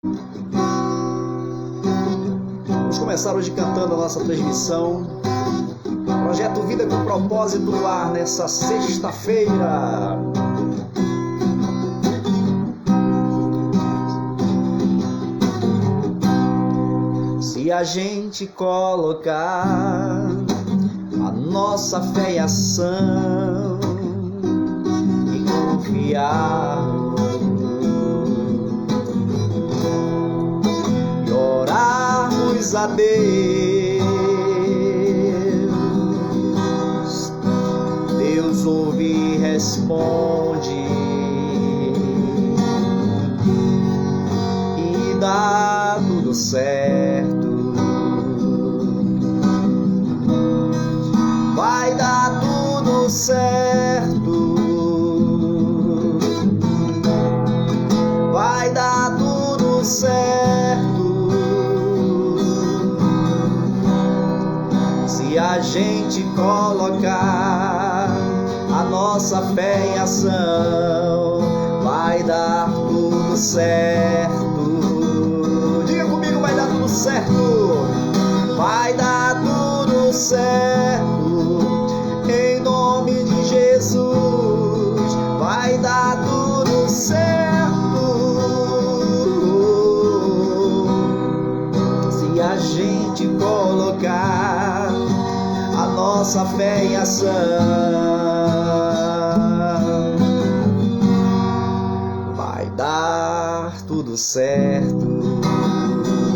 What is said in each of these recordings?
Vamos começar hoje cantando a nossa transmissão. Projeto Vida com Propósito no ar nessa sexta-feira. Se a gente colocar a nossa fé e ação e confiar e orarmos a Deus ouve e responde e dá tudo certo. Vai dar tudo certo. Vai dar tudo certo. Se a gente colocar a nossa fé em ação, vai dar tudo certo. Diga comigo, vai dar tudo certo. Vai dar tudo certo. Em nome de Jesus, vai dar tudo certo. Se a gente colocar a nossa fé em ação, vai dar tudo certo.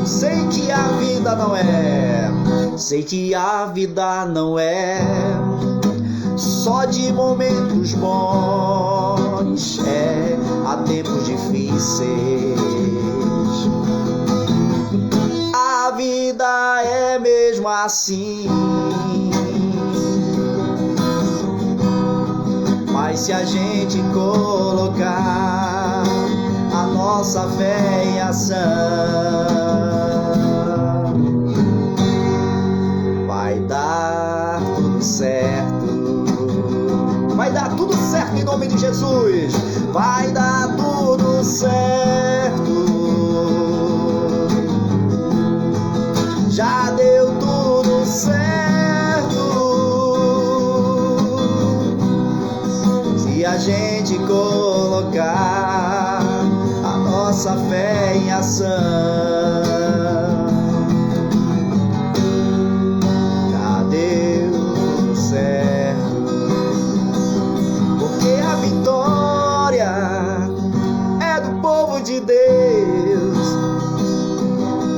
Sei que a vida não é, sei que a vida não é só de momentos bons, há tempos difíceis. A vida é mesmo assim. Mas se a gente colocar a nossa fé em ação, vai dar tudo certo. Vai dar tudo certo em nome de Jesus. Vai dar tudo certo. Já deu tudo certo. Se a gente colocar a nossa fé em ação, já deu tudo certo. Porque a vitória é do povo de Deus.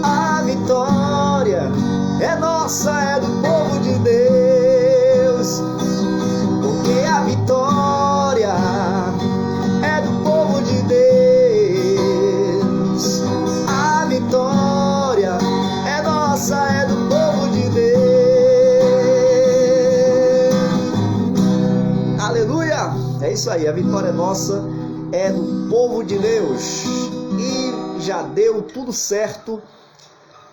A vitória é nossa, é do povo de Deus. Porque a vitória é do povo de Deus. A vitória é nossa, é do povo de Deus. Aleluia! É isso aí, a vitória é nossa, é do povo de Deus. E já deu tudo certo.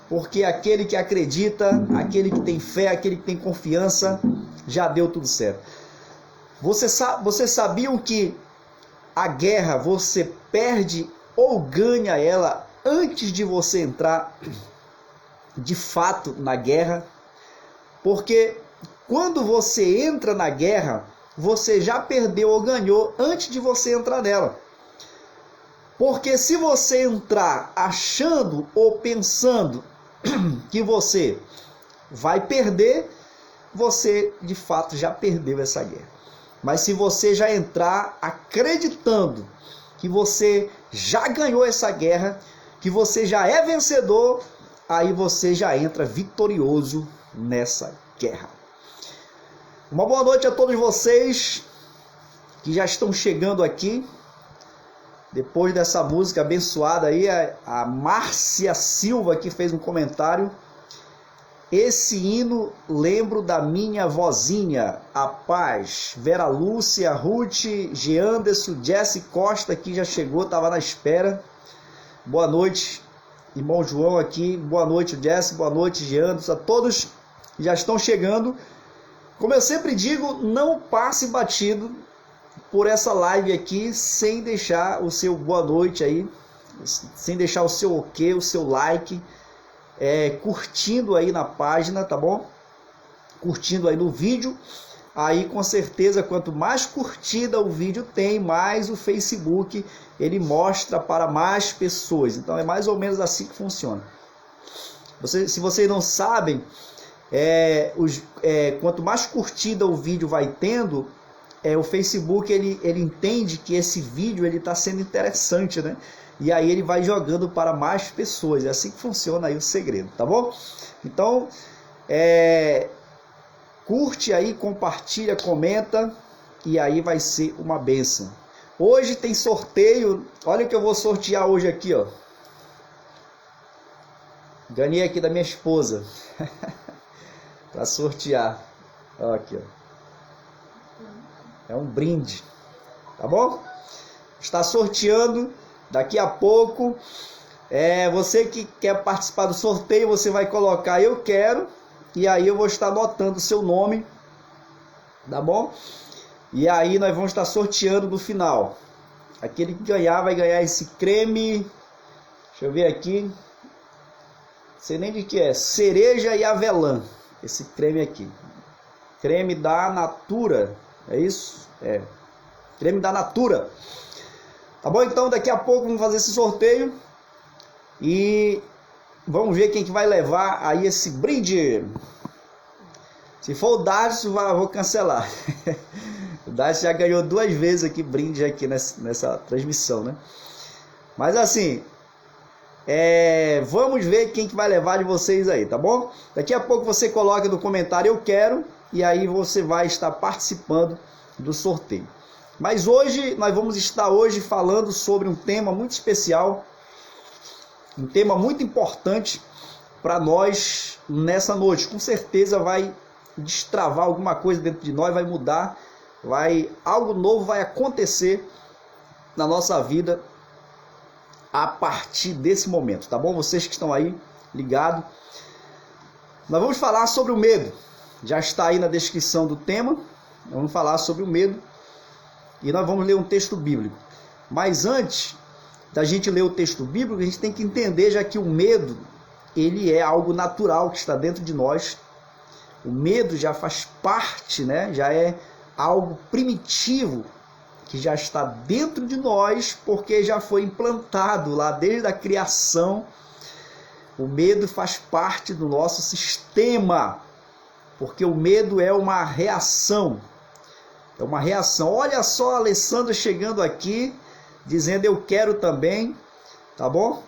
Porque aquele que acredita, aquele que tem fé, aquele que tem confiança, já deu tudo certo. Vocês sabiam que a guerra você perde ou ganha ela antes de você entrar de fato na guerra? Porque quando você entra na guerra, você já perdeu ou ganhou antes de você entrar nela. Porque se você entrar achando ou pensando que você vai perder, você de fato já perdeu essa guerra. Mas se você já entrar acreditando que você já ganhou essa guerra, que você já é vencedor, aí você já entra vitorioso nessa guerra. Uma boa noite a todos vocês que já estão chegando aqui. Depois dessa música abençoada aí, a Márcia Silva que fez um comentário. Esse hino lembro da minha vozinha, a paz. Vera Lúcia, Ruth, Geanderson, Jesse Costa que já chegou, estava na espera. Boa noite, irmão João aqui. Boa noite, Jesse. Boa noite, Geanderson. A todos que já estão chegando. Como eu sempre digo, não passe batido por essa live aqui sem deixar o seu boa noite aí sem deixar o seu ok, o seu like, curtindo aí na página, tá bom? Curtindo aí no vídeo. Aí com certeza, quanto mais curtida o vídeo tem, mais o Facebook ele mostra para mais pessoas. Então é mais ou menos assim que funciona. Se vocês não sabem, quanto mais curtida o vídeo vai tendo, o Facebook ele entende que esse vídeo ele está sendo interessante, né? E aí ele vai jogando para mais pessoas. É assim que funciona aí o segredo, tá bom? Então, curte aí, compartilha, comenta, e aí vai ser uma bênção. Hoje tem sorteio. Olha o que eu vou sortear hoje aqui, ó. Ganhei aqui da minha esposa para sortear. Ó, aqui, ó. É um brinde, tá bom? Está sorteando daqui a pouco. Você que quer participar do sorteio, você vai colocar eu quero, e aí eu vou estar anotando o seu nome, tá bom? E aí nós vamos estar sorteando no final. Aquele que ganhar vai ganhar esse creme. Deixa eu ver aqui. Não sei nem de que é. Cereja e avelã. Esse creme aqui. Creme da Natura. É isso? Creme da Natura. Tá bom? Então daqui a pouco vamos fazer esse sorteio. E vamos ver quem que vai levar aí esse brinde. Se for o Darcio, vou cancelar. O Darcio já ganhou 2 vezes aqui brinde aqui nessa transmissão, né? Mas assim, vamos ver quem que vai levar de vocês aí, tá bom? Daqui a pouco você coloca no comentário eu quero, e aí você vai estar participando do sorteio. Mas hoje, nós vamos estar hoje falando sobre um tema muito especial, um tema muito importante para nós nessa noite. Com certeza vai destravar alguma coisa dentro de nós, vai mudar, algo novo vai acontecer na nossa vida a partir desse momento, tá bom? Vocês que estão aí ligados. Nós vamos falar sobre o medo. Já está aí na descrição do tema. Nós vamos falar sobre o medo e nós vamos ler um texto bíblico. Mas antes da gente ler o texto bíblico, a gente tem que entender já que o medo, ele é algo natural que está dentro de nós. O medo já faz parte, né? Já é algo primitivo que já está dentro de nós, porque já foi implantado lá desde a criação. O medo faz parte do nosso sistema, porque o medo é uma reação. É uma reação. Olha só a Alessandra chegando aqui, dizendo eu quero também, tá bom?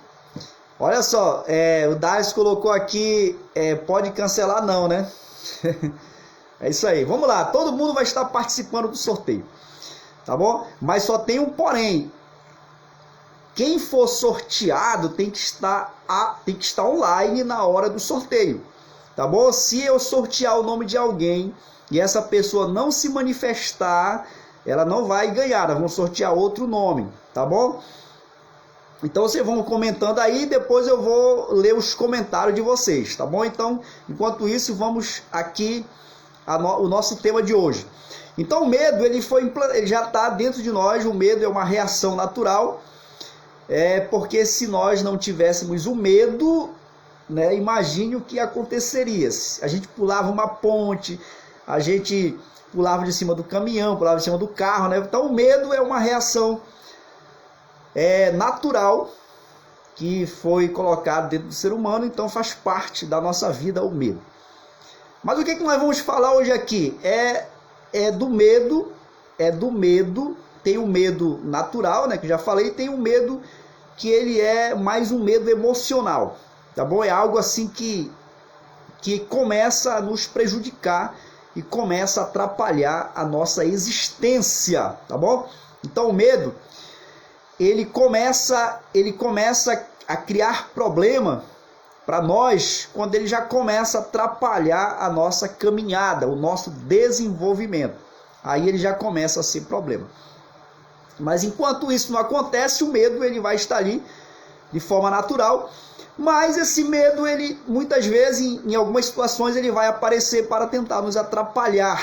Olha só, o Darius colocou aqui, pode cancelar não, né? É isso aí, vamos lá, todo mundo vai estar participando do sorteio, tá bom? Mas só tem um porém, quem for sorteado tem que estar online na hora do sorteio, tá bom? Se eu sortear o nome de alguém e essa pessoa não se manifestar, ela não vai ganhar, nós vamos sortear outro nome, tá bom? Então vocês vão comentando aí, depois eu vou ler os comentários de vocês, tá bom? Então, enquanto isso, vamos aqui o nosso tema de hoje. Então o medo, ele já está dentro de nós, o medo é uma reação natural, porque se nós não tivéssemos o medo, né, imagine o que aconteceria. A gente pulava uma ponte, a gente pulava de cima do caminhão, pulava de cima do carro, né? Então o medo é uma reação natural que foi colocado dentro do ser humano, então faz parte da nossa vida o medo. Mas o que nós vamos falar hoje aqui? Do medo, tem o medo natural, né, que eu já falei, tem o medo que ele é mais um medo emocional, tá bom? É algo assim que começa a nos prejudicar e começa a atrapalhar a nossa existência, tá bom? Então o medo, ele começa a criar problema para nós quando ele já começa a atrapalhar a nossa caminhada, o nosso desenvolvimento. Aí ele já começa a ser problema. Mas enquanto isso não acontece, o medo ele vai estar ali de forma natural. Mas esse medo, ele muitas vezes, em algumas situações, ele vai aparecer para tentar nos atrapalhar,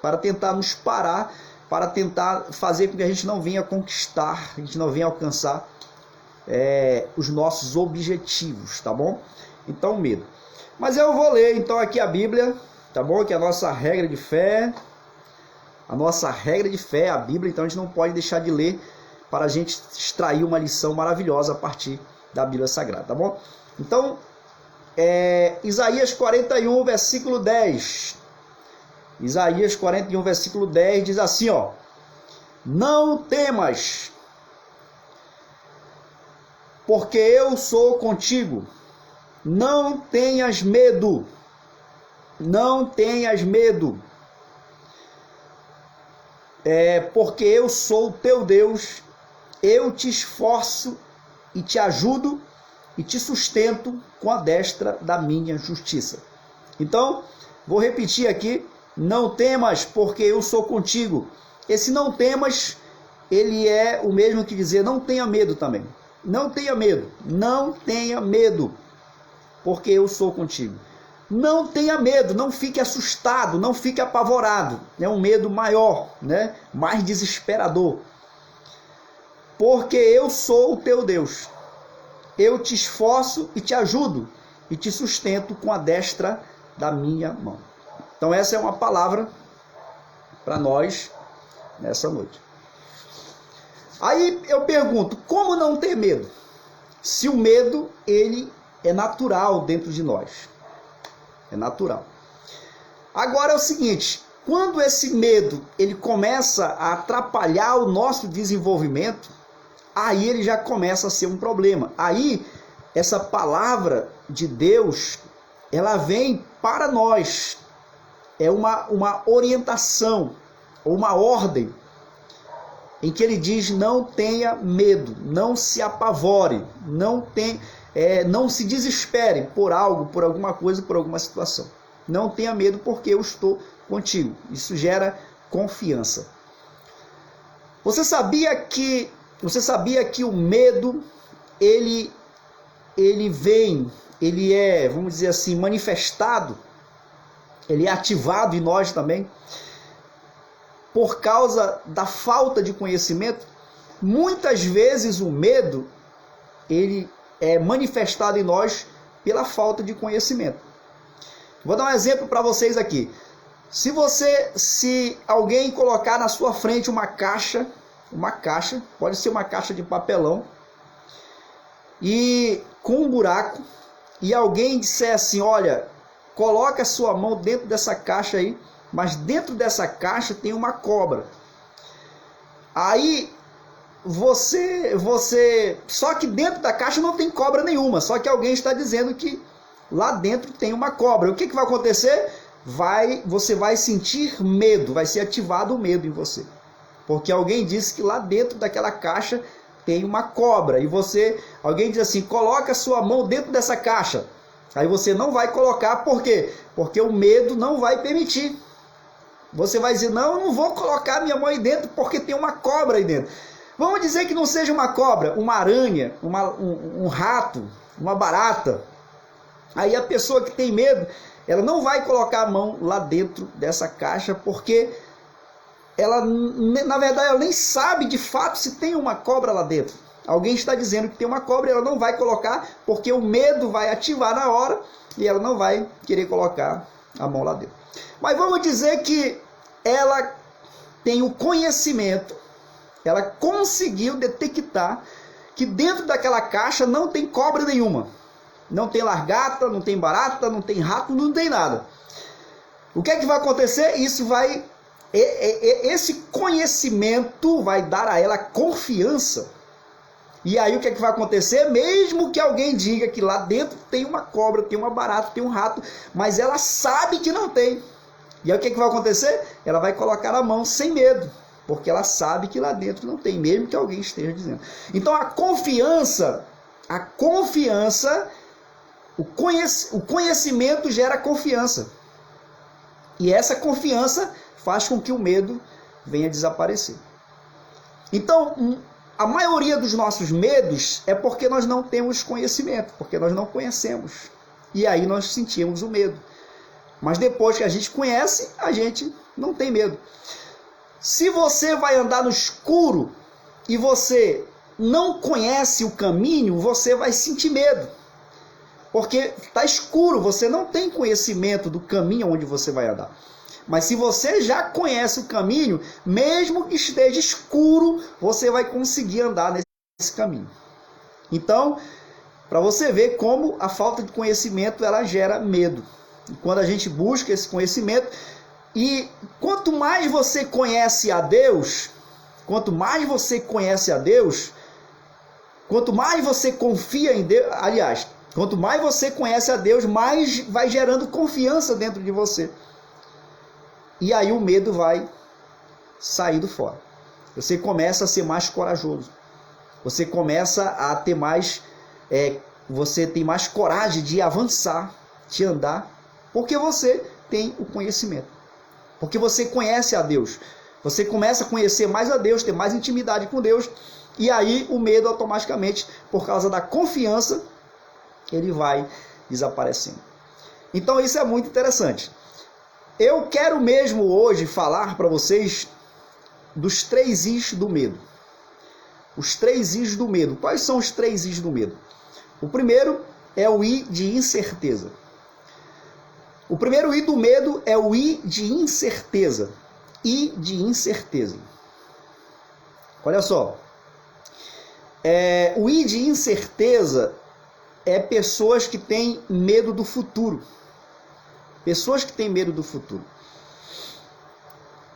para tentar nos parar, para tentar fazer com que a gente não venha conquistar, a gente não venha alcançar os nossos objetivos, tá bom? Então, medo. Mas eu vou ler então aqui a Bíblia, tá bom? Que é a nossa regra de fé. A nossa regra de fé é a Bíblia, então a gente não pode deixar de ler para a gente extrair uma lição maravilhosa a partir da Bíblia Sagrada, tá bom? Então, Isaías 41, versículo 10. Isaías 41, versículo 10 diz assim, ó: não temas, porque eu sou contigo. Não tenhas medo. Não tenhas medo. Porque eu sou o teu Deus. Eu te esforço e te ajudo e te sustento com a destra da minha justiça. Então, vou repetir aqui: não temas, porque eu sou contigo. Esse não temas, ele é o mesmo que dizer não tenha medo também. Não tenha medo, não tenha medo, porque eu sou contigo. Não tenha medo, não fique assustado, não fique apavorado. É um medo maior, né? Mais desesperador. Porque eu sou o teu Deus. Eu te esforço e te ajudo e te sustento com a destra da minha mão. Então essa é uma palavra para nós nessa noite. Aí eu pergunto, como não ter medo? Se o medo, ele é natural dentro de nós. É natural. Agora é o seguinte, quando esse medo, ele começa a atrapalhar o nosso desenvolvimento, aí ele já começa a ser um problema. Aí, essa palavra de Deus, ela vem para nós. É uma orientação, ou uma ordem, em que ele diz: não tenha medo, não se apavore, não se desespere por algo, por alguma coisa, por alguma situação. Não tenha medo, porque eu estou contigo. Isso gera confiança. Você sabia que o medo, ele é, vamos dizer assim, manifestado, ele é ativado em nós também, por causa da falta de conhecimento? Muitas vezes o medo, ele é manifestado em nós pela falta de conhecimento. Vou dar um exemplo para vocês aqui. Se alguém colocar na sua frente uma caixa, pode ser uma caixa de papelão, e com um buraco, e alguém disser assim: olha, coloca a sua mão dentro dessa caixa aí, mas dentro dessa caixa tem uma cobra. Aí só que dentro da caixa não tem cobra nenhuma, só que alguém está dizendo que lá dentro tem uma cobra. O que vai acontecer? Você vai sentir medo, vai ser ativado o medo em você, porque alguém disse que lá dentro daquela caixa tem uma cobra, e alguém diz assim: coloca a sua mão dentro dessa caixa. Aí você não vai colocar, por quê? Porque o medo não vai permitir. Você vai dizer: não, eu não vou colocar minha mão aí dentro porque tem uma cobra aí dentro. Vamos dizer que não seja uma cobra, uma aranha, um rato, uma barata. Aí a pessoa que tem medo, ela não vai colocar a mão lá dentro dessa caixa, porque ela, na verdade, ela nem sabe de fato se tem uma cobra lá dentro. Alguém está dizendo que tem uma cobra e ela não vai colocar, porque o medo vai ativar na hora e ela não vai querer colocar a mão lá dentro. Mas vamos dizer que ela tem o conhecimento, ela conseguiu detectar que dentro daquela caixa não tem cobra nenhuma. Não tem largata, não tem barata, não tem rato, não tem nada. O que é que vai acontecer? Esse conhecimento vai dar a ela confiança. E aí o que é que vai acontecer? Mesmo que alguém diga que lá dentro tem uma cobra, tem uma barata, tem um rato, mas ela sabe que não tem. E aí o que é que vai acontecer? Ela vai colocar a mão sem medo, porque ela sabe que lá dentro não tem, mesmo que alguém esteja dizendo. Então a confiança, o conhecimento gera confiança. E essa confiança faz com que o medo venha desaparecer. Então, a maioria dos nossos medos é porque nós não temos conhecimento, porque nós não conhecemos. E aí nós sentimos o medo. Mas depois que a gente conhece, a gente não tem medo. Se você vai andar no escuro e você não conhece o caminho, você vai sentir medo. Porque está escuro, você não tem conhecimento do caminho onde você vai andar. Mas se você já conhece o caminho, mesmo que esteja escuro, você vai conseguir andar nesse caminho. Então, para você ver como a falta de conhecimento ela gera medo. E quando a gente busca esse conhecimento, e quanto mais você conhece a Deus, quanto mais você confia em Deus, aliás, quanto mais você conhece a Deus, mais vai gerando confiança dentro de você. E aí o medo vai saindo fora. Você começa a ser mais corajoso. Você começa a ter mais... você tem mais coragem de avançar, de andar, porque você tem o conhecimento. Porque você conhece a Deus. Você começa a conhecer mais a Deus, ter mais intimidade com Deus. E aí o medo automaticamente, por causa da confiança, ele vai desaparecendo. Então isso é muito interessante. Eu quero mesmo hoje falar para vocês dos 3 Is do medo. Os 3 Is do medo. Quais são os 3 Is do medo? O primeiro é o I de incerteza. O primeiro I do medo é o I de incerteza. I de incerteza. Olha só. O I de incerteza é pessoas que têm medo do futuro. Pessoas que têm medo do futuro.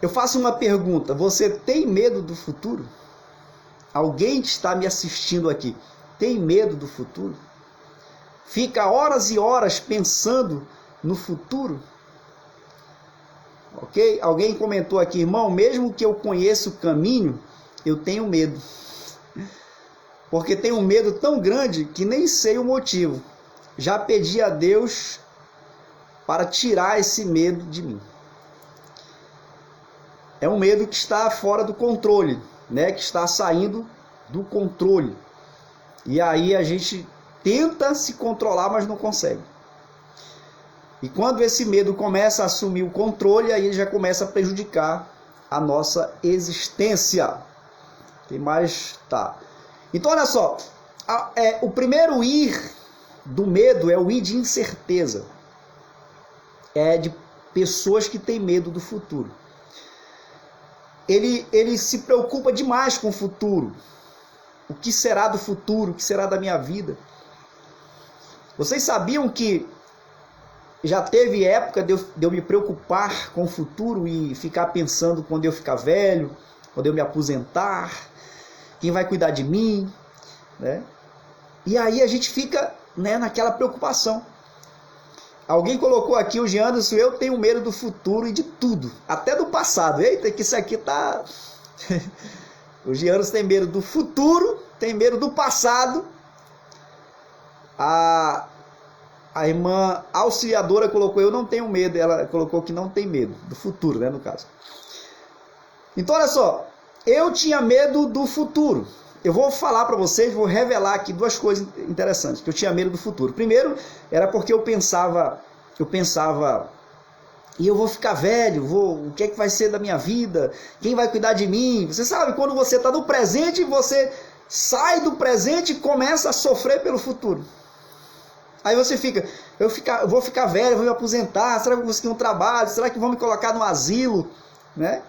Eu faço uma pergunta. Você tem medo do futuro? Alguém que está me assistindo aqui tem medo do futuro? Fica horas e horas pensando no futuro? Ok? Alguém comentou aqui, irmão, mesmo que eu conheça o caminho, eu tenho medo. Porque tenho um medo tão grande que nem sei o motivo. Já pedi a Deus para tirar esse medo de mim. É um medo que está fora do controle, né? Que está saindo do controle. E aí a gente tenta se controlar, mas não consegue. E quando esse medo começa a assumir o controle, aí ele já começa a prejudicar a nossa existência. Tem mais? Tá. Então olha só, o primeiro I do medo é o I de incerteza. É de pessoas que têm medo do futuro. Ele se preocupa demais com o futuro. O que será do futuro? O que será da minha vida? Vocês sabiam que já teve época de eu me preocupar com o futuro e ficar pensando quando eu ficar velho, quando eu me aposentar, quem vai cuidar de mim, né? E aí a gente fica, né, naquela preocupação. Alguém colocou aqui, o Gianderson, eu tenho medo do futuro e de tudo, até do passado. Eita, que isso aqui tá... O Gianderson tem medo do futuro, tem medo do passado. A irmã auxiliadora colocou, eu não tenho medo. Ela colocou que não tem medo do futuro, né, no caso. Então, olha só, eu tinha medo do futuro. Eu vou falar para vocês, vou revelar aqui 2 coisas interessantes, que eu tinha medo do futuro. Primeiro, era porque eu pensava, e eu vou ficar velho, o que é que vai ser da minha vida? Quem vai cuidar de mim? Você sabe, quando você está no presente, você sai do presente e começa a sofrer pelo futuro. Aí você fica, eu vou ficar velho, vou me aposentar, será que eu vou conseguir um trabalho? Será que vão me colocar no asilo? Né?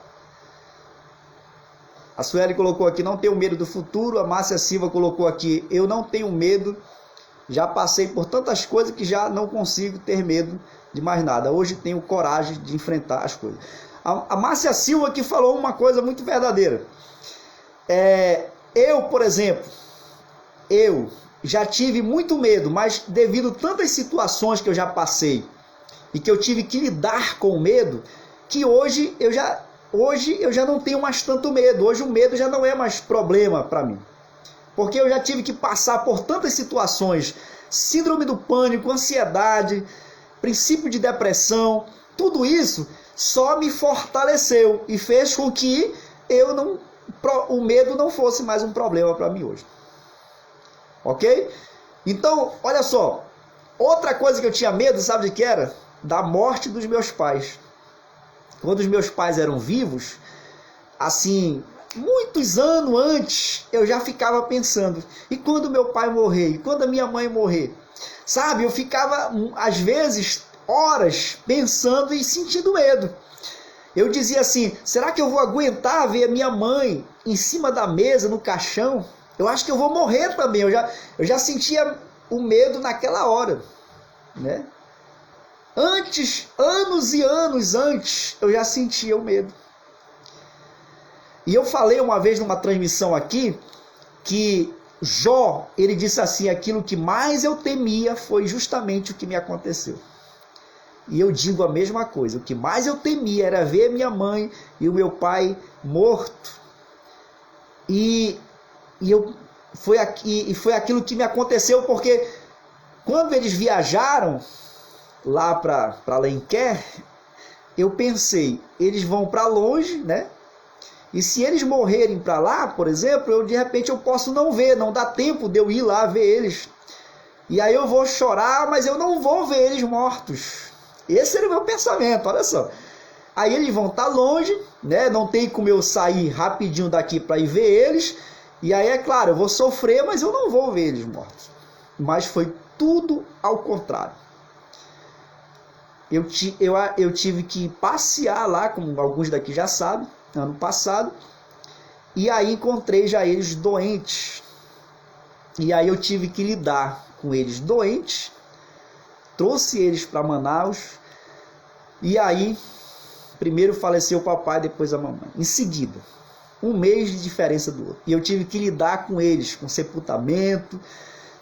A Sueli colocou aqui, não tenho medo do futuro. A Márcia Silva colocou aqui, eu não tenho medo. Já passei por tantas coisas que já não consigo ter medo de mais nada. Hoje tenho coragem de enfrentar as coisas. A Márcia Silva aqui falou uma coisa muito verdadeira. Eu, por exemplo, eu já tive muito medo, mas devido a tantas situações que eu já passei e que eu tive que lidar com o medo, que hoje eu já não tenho mais tanto medo. Hoje o medo já não é mais problema para mim. Porque eu já tive que passar por tantas situações, síndrome do pânico, ansiedade, princípio de depressão, tudo isso só me fortaleceu e fez com que o medo não fosse mais um problema para mim hoje. Ok? Então, olha só, outra coisa que eu tinha medo, sabe de que era? Da morte dos meus pais. Quando os meus pais eram vivos, assim, muitos anos antes, eu já ficava pensando, e quando meu pai morrer? E quando a minha mãe morrer? Sabe, eu ficava, às vezes, horas pensando e sentindo medo. Eu dizia assim, será que eu vou aguentar ver a minha mãe em cima da mesa, no caixão? Eu acho que eu vou morrer também. Eu já sentia o medo naquela hora, né? Antes, anos e anos antes, eu já sentia o medo. E eu falei uma vez numa transmissão aqui, que Jó, ele disse assim, aquilo que mais eu temia foi justamente o que me aconteceu. E eu digo a mesma coisa, o que mais eu temia era ver minha mãe e o meu pai morto. Foi aquilo que me aconteceu, porque quando eles viajaram lá para Alenquer, eu pensei, eles vão para longe, né? E se eles morrerem para lá, por exemplo, de repente eu posso não ver, não dá tempo de eu ir lá ver eles. E aí eu vou chorar, mas eu não vou ver eles mortos. Esse era o meu pensamento, olha só. Aí eles vão estar longe, né? Não tem como eu sair rapidinho daqui para ir ver eles. E aí, é claro, eu vou sofrer, mas eu não vou ver eles mortos. Mas foi tudo ao contrário. Eu tive que passear lá, como alguns daqui já sabem, ano passado. E aí encontrei já eles doentes. E aí eu tive que lidar com eles doentes. Trouxe eles para Manaus. E aí, primeiro faleceu o papai, depois a mamãe. Em seguida, um mês de diferença do outro. E eu tive que lidar com eles, com sepultamento,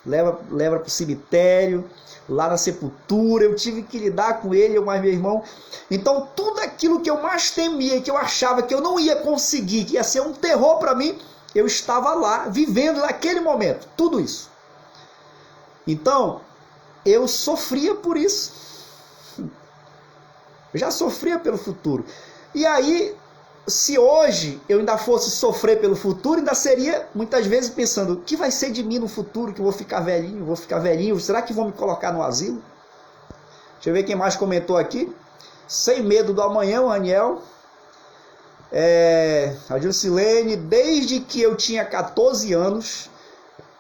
leva para o cemitério, lá na sepultura, eu tive que lidar com ele, eu mais meu irmão. Então, tudo aquilo que eu mais temia, que eu achava que eu não ia conseguir, que ia ser um terror para mim, eu estava lá, vivendo naquele momento, tudo isso. Então, eu sofria por isso. Eu já sofria pelo futuro. E aí, se hoje eu ainda fosse sofrer pelo futuro, ainda seria muitas vezes pensando, o que vai ser de mim no futuro, que eu vou ficar velhinho, será que vão me colocar no asilo? Deixa eu ver quem mais comentou aqui. Sem medo do amanhã, o Raniel. A Jusilene, desde que eu tinha 14 anos,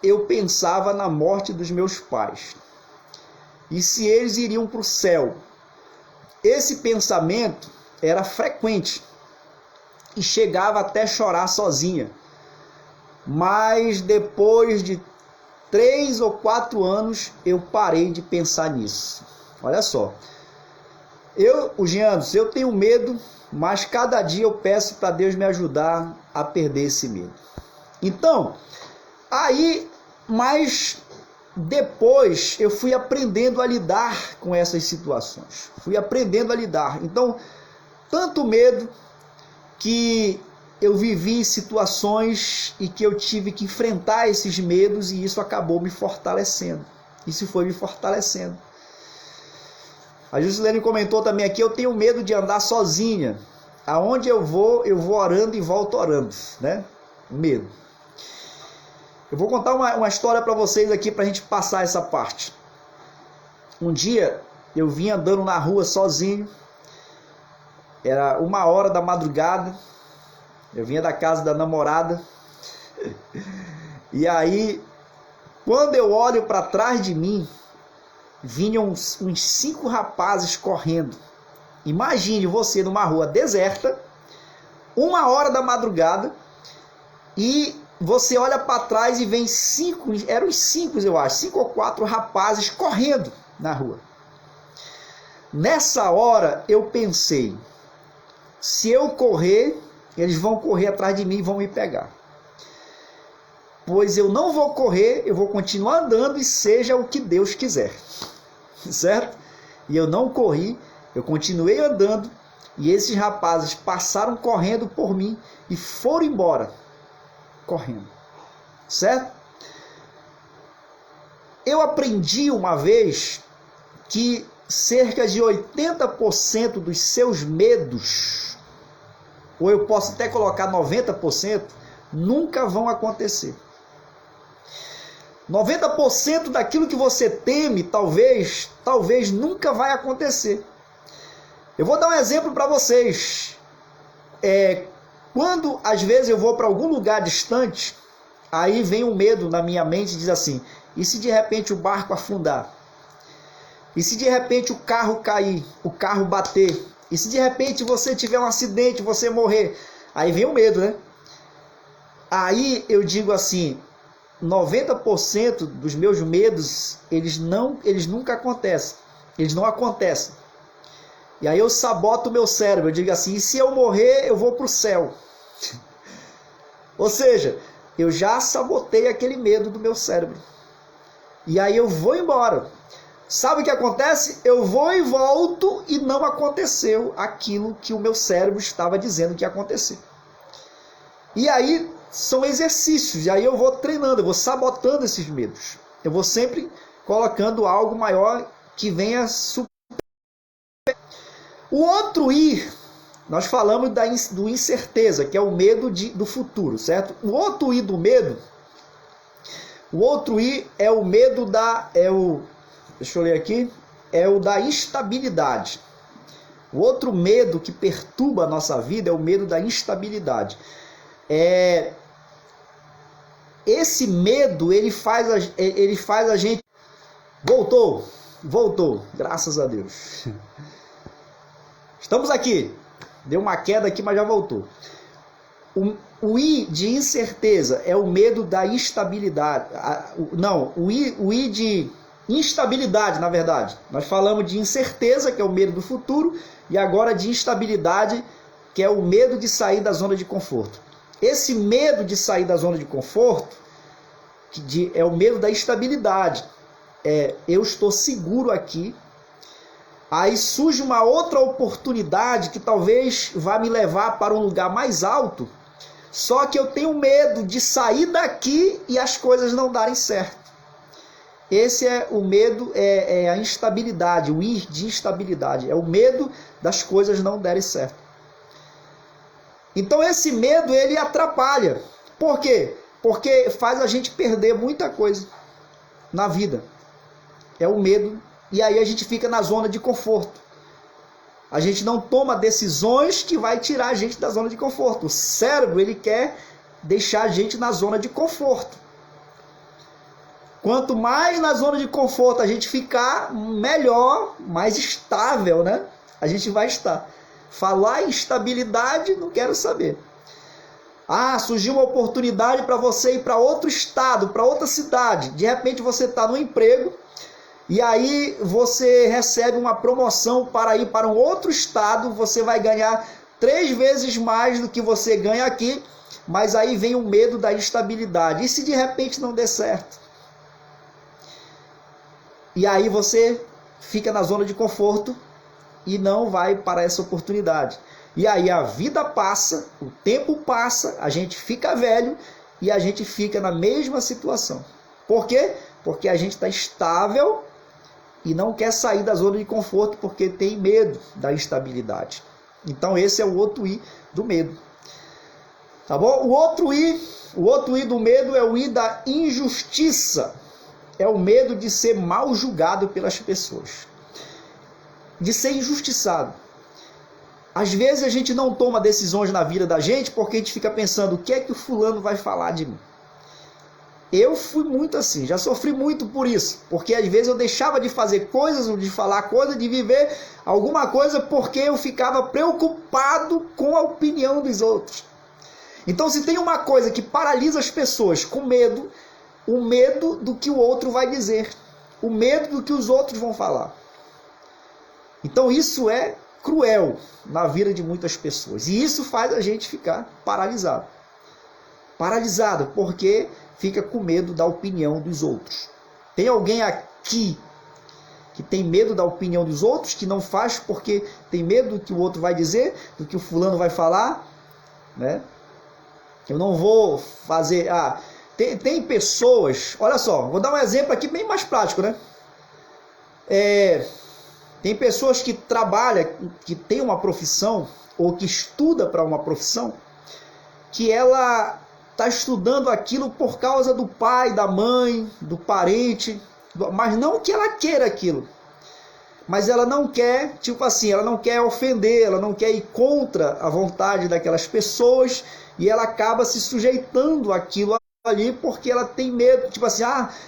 eu pensava na morte dos meus pais. E se eles iriam para o céu. Esse pensamento era frequente. E chegava até chorar sozinha. Mas depois de 3 ou 4 anos, eu parei de pensar nisso. Olha só. O Gianos, eu tenho medo, mas cada dia eu peço para Deus me ajudar a perder esse medo. Então, mas depois eu fui aprendendo a lidar com essas situações. Fui aprendendo a lidar. Então, tanto medo que eu vivi situações e que eu tive que enfrentar esses medos e isso acabou me fortalecendo. Isso foi me fortalecendo. A Jusilene comentou também aqui, eu tenho medo de andar sozinha. Aonde eu vou orando e volto orando, né? Medo. Eu vou contar uma história para vocês aqui para a gente passar essa parte. Um dia eu vim andando na rua sozinho. Era 1h da madrugada. Eu vinha da casa da namorada. E aí, quando eu olho para trás de mim, vinham uns 5 rapazes correndo. Imagine você numa rua deserta, 1h da madrugada, e você olha para trás e vem 5, eram 5 eu acho, 5 ou 4 rapazes correndo na rua. Nessa hora eu pensei, se eu correr, eles vão correr atrás de mim e vão me pegar. Pois eu não vou correr, eu vou continuar andando e seja o que Deus quiser. Certo? E eu não corri, eu continuei andando e esses rapazes passaram correndo por mim e foram embora correndo. Certo? Eu aprendi uma vez que cerca de 80% dos seus medos, ou eu posso até colocar 90%, nunca vão acontecer. 90% daquilo que você teme, talvez nunca vai acontecer. Eu vou dar um exemplo para vocês. Quando às vezes eu vou para algum lugar distante, aí vem um medo na minha mente e diz assim: e se de repente o barco afundar? E se de repente o carro cair, o carro bater? E se de repente você tiver um acidente, você morrer? Aí vem o medo, né? Aí eu digo assim, 90% dos meus medos, eles nunca acontecem. Eles não acontecem. E aí eu saboto o meu cérebro, eu digo assim: e se eu morrer, eu vou para o céu? Ou seja, eu já sabotei aquele medo do meu cérebro. E aí eu vou embora. Sabe o que acontece? Eu vou e volto e não aconteceu aquilo que o meu cérebro estava dizendo que ia acontecer. E aí são exercícios, e aí eu vou treinando, eu vou sabotando esses medos. Eu vou sempre colocando algo maior que venha superar. O outro I, nós falamos do incerteza, que é o medo do futuro, certo? O outro I do medo, o outro I é o medo deixa eu ler aqui, é o da instabilidade. O outro medo que perturba a nossa vida é o medo da instabilidade. Esse medo, ele faz a gente... Voltou, graças a Deus. Estamos aqui. Deu uma queda aqui, mas já voltou. O I de incerteza é o medo da instabilidade. O I de instabilidade, na verdade. Nós falamos de incerteza, que é o medo do futuro, e agora de instabilidade, que é o medo de sair da zona de conforto. Esse medo de sair da zona de conforto é o medo da instabilidade. Eu estou seguro aqui, aí surge uma outra oportunidade que talvez vá me levar para um lugar mais alto, só que eu tenho medo de sair daqui e as coisas não darem certo. Esse é o medo, é a instabilidade, o I de instabilidade, é o medo das coisas não darem certo. Então esse medo, ele atrapalha. Por quê? Porque faz a gente perder muita coisa na vida. É o medo, e aí a gente fica na zona de conforto. A gente não toma decisões que vai tirar a gente da zona de conforto. O cérebro, ele quer deixar a gente na zona de conforto. Quanto mais na zona de conforto a gente ficar, melhor, mais estável, né? A gente vai estar. Falar em estabilidade, não quero saber. Surgiu uma oportunidade para você ir para outro estado, para outra cidade. De repente você está no emprego e aí você recebe uma promoção para ir para um outro estado. Você vai ganhar 3 vezes mais do que você ganha aqui, mas aí vem o medo da instabilidade. E se de repente não der certo? E aí você fica na zona de conforto e não vai para essa oportunidade. E aí a vida passa, o tempo passa, a gente fica velho e a gente fica na mesma situação. Por quê? Porque a gente está estável e não quer sair da zona de conforto porque tem medo da instabilidade. Então esse é o outro I do medo. Tá bom? O outro I do medo é o I da injustiça. É o medo de ser mal julgado pelas pessoas. De ser injustiçado. Às vezes a gente não toma decisões na vida da gente porque a gente fica pensando: o que é que o fulano vai falar de mim? Eu fui muito assim, já sofri muito por isso, porque às vezes eu deixava de fazer coisas, de falar coisas, de viver alguma coisa porque eu ficava preocupado com a opinião dos outros. Então, se tem uma coisa que paralisa as pessoas com medo, o medo do que o outro vai dizer, o medo do que os outros vão falar. Então isso é cruel na vida de muitas pessoas. E isso faz a gente ficar paralisado. Paralisado porque fica com medo da opinião dos outros. Tem alguém aqui que tem medo da opinião dos outros, que não faz porque tem medo do que o outro vai dizer, do que o fulano vai falar, né? Eu não vou fazer... Tem pessoas... Olha só, vou dar um exemplo aqui bem mais prático, né? Tem pessoas que trabalham, que tem uma profissão, ou que estuda para uma profissão, que ela está estudando aquilo por causa do pai, da mãe, do parente, mas não que ela queira aquilo. mas ela não quer, tipo assim, ela não quer ofender, ela não quer ir contra a vontade daquelas pessoas, e ela acaba se sujeitando àquilo ali porque ela tem medo, tipo assim,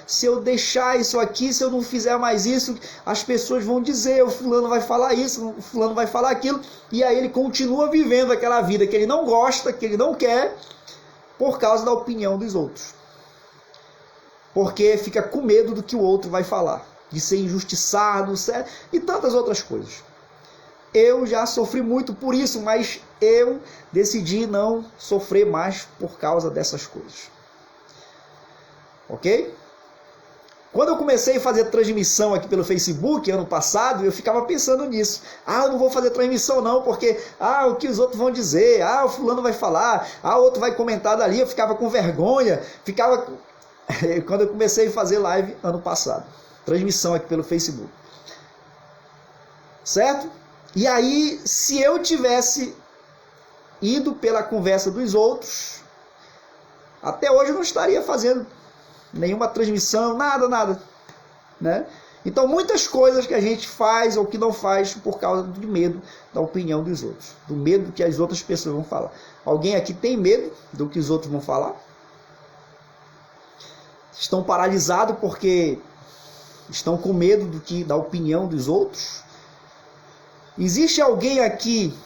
se eu deixar isso aqui, se eu não fizer mais isso, as pessoas vão dizer, o fulano vai falar isso, o fulano vai falar aquilo, e aí ele continua vivendo aquela vida que ele não gosta, que ele não quer, por causa da opinião dos outros. Porque fica com medo do que o outro vai falar, de ser injustiçado, certo? E tantas outras coisas. Eu já sofri muito por isso, mas eu decidi não sofrer mais por causa dessas coisas. Ok? Quando eu comecei a fazer transmissão aqui pelo Facebook, ano passado, eu ficava pensando nisso. Eu não vou fazer transmissão não, porque, o que os outros vão dizer, o fulano vai falar, o outro vai comentar dali, eu ficava com vergonha, Quando eu comecei a fazer live ano passado, transmissão aqui pelo Facebook. Certo? E aí, se eu tivesse ido pela conversa dos outros, até hoje eu não estaria fazendo nenhuma transmissão, nada, né? Então muitas coisas que a gente faz ou que não faz por causa do medo da opinião dos outros, do medo que as outras pessoas vão falar. Alguém aqui tem medo do que os outros vão falar? Estão paralisados porque estão com medo da opinião dos outros? Existe alguém aqui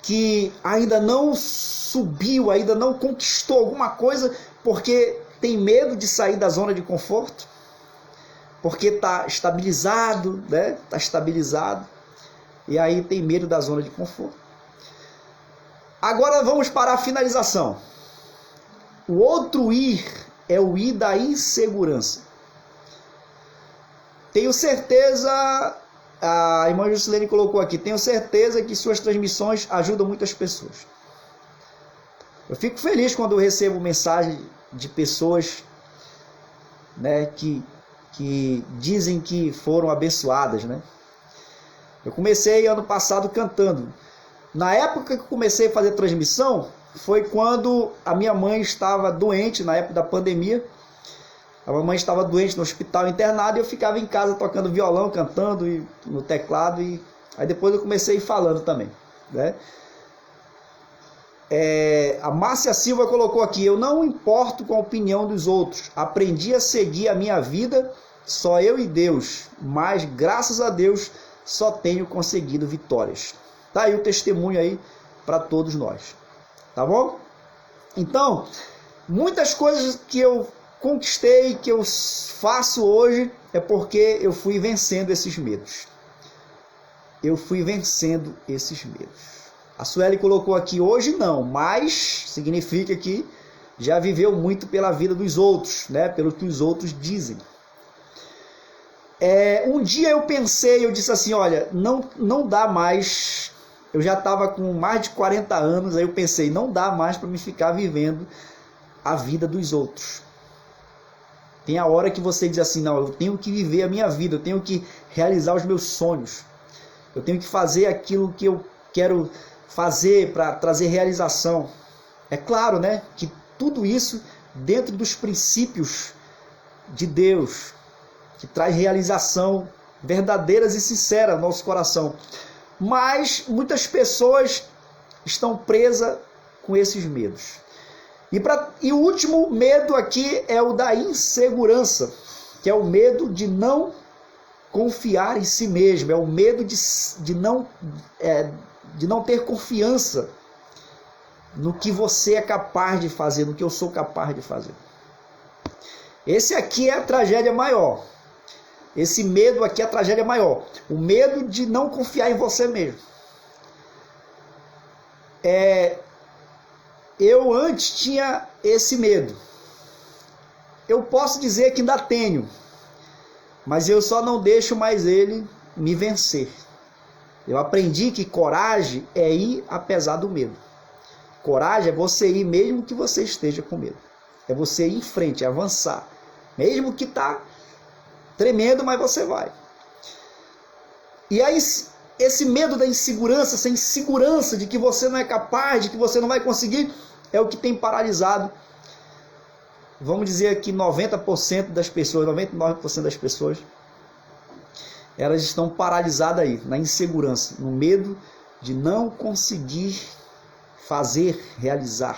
que ainda não subiu, ainda não conquistou alguma coisa porque tem medo de sair da zona de conforto? Porque está estabilizado, né? Está estabilizado. E aí tem medo da zona de conforto. Agora vamos para a finalização. O outro ir é o ir da insegurança. Tenho certeza, a irmã Juscelene colocou aqui, tenho certeza que suas transmissões ajudam muitas pessoas. Eu fico feliz quando eu recebo mensagem de pessoas, né, que dizem que foram abençoadas, né? Eu comecei ano passado cantando. Na época que eu comecei a fazer transmissão, foi quando a minha mãe estava doente, na época da pandemia. A mamãe estava doente no hospital, internada, e eu ficava em casa tocando violão, cantando e no teclado. E aí depois eu comecei a ir falando também, né? A Márcia Silva colocou aqui: eu não importo com a opinião dos outros, aprendi a seguir a minha vida, só eu e Deus, mas graças a Deus só tenho conseguido vitórias. Tá aí o testemunho aí para todos nós, tá bom? Então, muitas coisas que eu conquistei, que eu faço hoje, é porque eu fui vencendo esses medos. Eu fui vencendo esses medos. A Sueli colocou aqui: hoje não, mas significa que já viveu muito pela vida dos outros, né? Pelo que os outros dizem. Um dia eu pensei, eu disse assim, olha, não dá mais, eu já estava com mais de 40 anos, aí eu pensei, não dá mais para me ficar vivendo a vida dos outros. Tem a hora que você diz assim, não, eu tenho que viver a minha vida, eu tenho que realizar os meus sonhos, eu tenho que fazer aquilo que eu quero fazer para trazer realização. É claro, né, que tudo isso dentro dos princípios de Deus, que traz realização verdadeiras e sinceras ao nosso coração. Mas muitas pessoas estão presas com esses medos. E o último medo aqui é o da insegurança, que é o medo de não confiar em si mesmo, é o medo de não ter confiança no que você é capaz de fazer, no que eu sou capaz de fazer. Esse aqui é a tragédia maior. Esse medo aqui é a tragédia maior. O medo de não confiar em você mesmo. Eu antes tinha esse medo. Eu posso dizer que ainda tenho, mas eu só não deixo mais ele me vencer. Eu aprendi que coragem é ir apesar do medo. Coragem é você ir mesmo que você esteja com medo. É você ir em frente, avançar. Mesmo que tá tremendo, mas você vai. E aí, esse medo da insegurança, essa insegurança de que você não é capaz, de que você não vai conseguir, é o que tem paralisado, vamos dizer aqui, 90% das pessoas, 99% das pessoas. elas estão paralisadas aí, na insegurança, no medo de não conseguir fazer, realizar.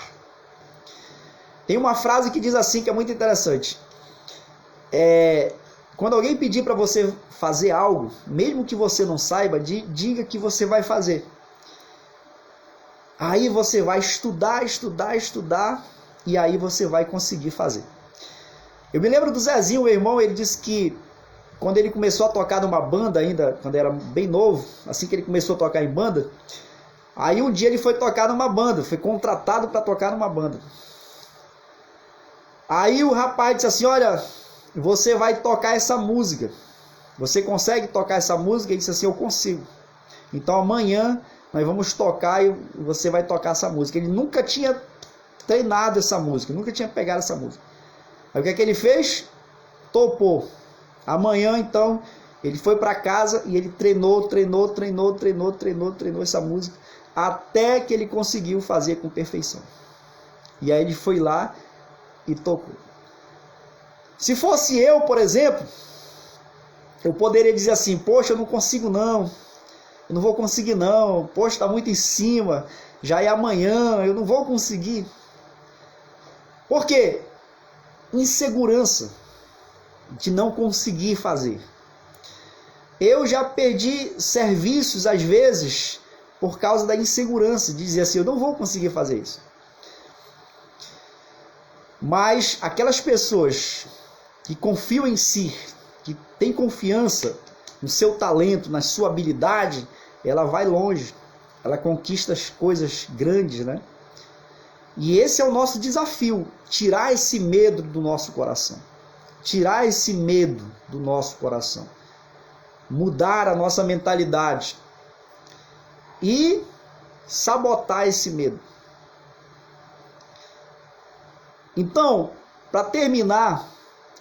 Tem uma frase que diz assim, que é muito interessante. Quando alguém pedir para você fazer algo, mesmo que você não saiba, diga que você vai fazer. Aí você vai estudar, e aí você vai conseguir fazer. Eu me lembro do Zezinho, meu irmão, ele disse que quando ele começou a tocar numa banda ainda, quando era bem novo, assim que ele começou a tocar em banda, aí um dia ele foi tocar numa banda, foi contratado para tocar numa banda. Aí o rapaz disse assim, olha, você vai tocar essa música. Você consegue tocar essa música? Ele disse assim, eu consigo. Então amanhã nós vamos tocar e você vai tocar essa música. Ele nunca tinha treinado essa música, nunca tinha pegado essa música. Aí o que é que ele fez? Topou. Amanhã então ele foi para casa e ele treinou essa música até que ele conseguiu fazer com perfeição. E aí ele foi lá e tocou. Se fosse eu, por exemplo, eu poderia dizer assim, poxa, eu não consigo não, eu não vou conseguir não, poxa, está muito em cima, já é amanhã, eu não vou conseguir. Por quê? Insegurança de não conseguir fazer. Eu já perdi serviços, às vezes, por causa da insegurança, de dizer assim, eu não vou conseguir fazer isso. Mas aquelas pessoas que confiam em si, que têm confiança no seu talento, na sua habilidade, ela vai longe, ela conquista as coisas grandes, né? E esse é o nosso desafio, tirar esse medo do nosso coração. Tirar esse medo do nosso coração. Mudar a nossa mentalidade. E sabotar esse medo. Então, para terminar,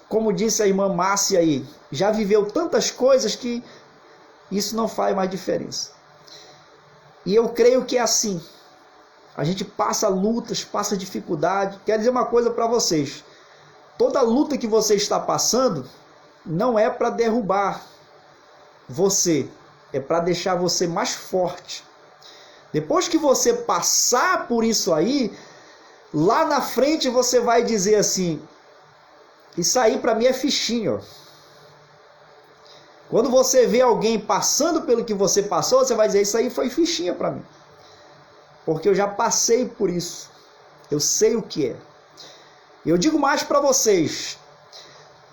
como disse a irmã Márcia aí, já viveu tantas coisas que isso não faz mais diferença. E eu creio que é assim. A gente passa lutas, passa dificuldade. Quero dizer uma coisa para vocês. Toda luta que você está passando não é para derrubar você. É para deixar você mais forte. Depois que você passar por isso aí, lá na frente você vai dizer assim, isso aí para mim é fichinha. Ó. Quando você vê alguém passando pelo que você passou, você vai dizer, isso aí foi fichinha para mim. Porque eu já passei por isso. Eu sei o que é. Eu digo mais para vocês.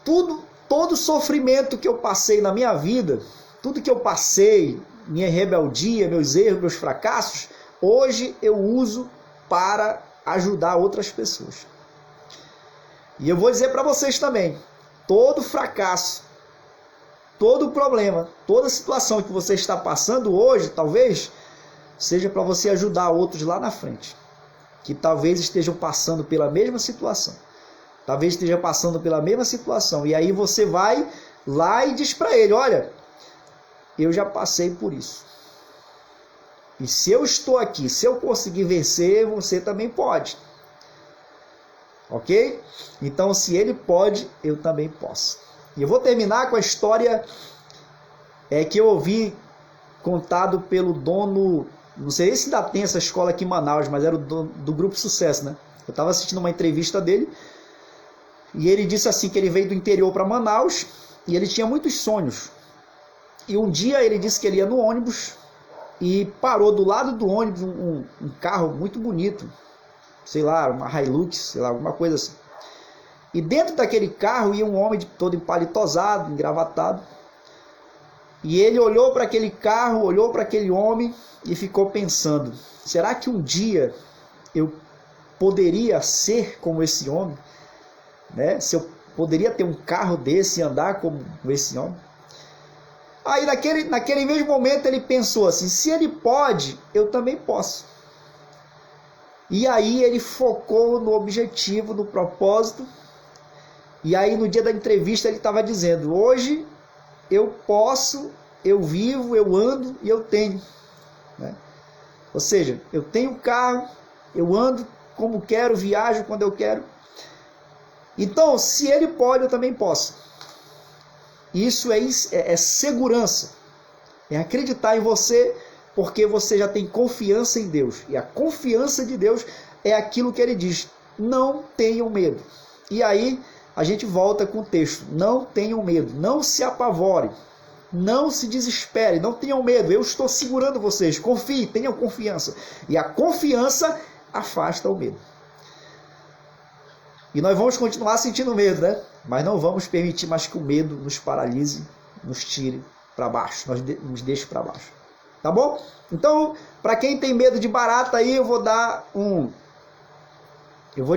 Todo sofrimento que eu passei na minha vida, tudo que eu passei, minha rebeldia, meus erros, meus fracassos, hoje eu uso para ajudar outras pessoas. E eu vou dizer para vocês também, todo fracasso, todo problema, toda situação que você está passando hoje, talvez seja para você ajudar outros lá na frente, que talvez estejam passando pela mesma situação. Talvez esteja passando pela mesma situação. E aí você vai lá e diz para ele, olha, eu já passei por isso. E se eu estou aqui, se eu conseguir vencer, você também pode. Ok? Então, se ele pode, eu também posso. E eu vou terminar com a história que eu ouvi contado pelo dono, não sei se ainda tem essa escola aqui em Manaus, mas era o dono do Grupo Sucesso, né? Eu estava assistindo uma entrevista dele e ele disse assim que ele veio do interior para Manaus e ele tinha muitos sonhos. E um dia ele disse que ele ia no ônibus e parou do lado do ônibus um carro muito bonito, sei lá, uma Hilux, sei lá, alguma coisa assim. E dentro daquele carro ia um homem todo empalitosado, engravatado. E ele olhou para aquele carro, olhou para aquele homem e ficou pensando, será que um dia eu poderia ser como esse homem? Né? Se eu poderia ter um carro desse e andar como esse homem? Aí naquele mesmo momento ele pensou assim, se ele pode, eu também posso. E aí ele focou no objetivo, no propósito. E aí no dia da entrevista ele estava dizendo, hoje eu posso, eu vivo, eu ando e eu tenho. Né? Ou seja, eu tenho carro, eu ando como quero, viajo quando eu quero. Então, se ele pode, eu também posso. Isso é segurança. É acreditar em você porque você já tem confiança em Deus. E a confiança de Deus é aquilo que ele diz: não tenham medo. E aí a gente volta com o texto: não tenham medo, não se apavorem, não se desesperem, não tenham medo. Eu estou segurando vocês. Confiem, tenham confiança. E a confiança afasta o medo. E nós vamos continuar sentindo medo, né? Mas não vamos permitir mais que o medo nos paralise, nos tire para baixo, nos deixe para baixo. Tá bom? Então, para quem tem medo de barata aí, eu vou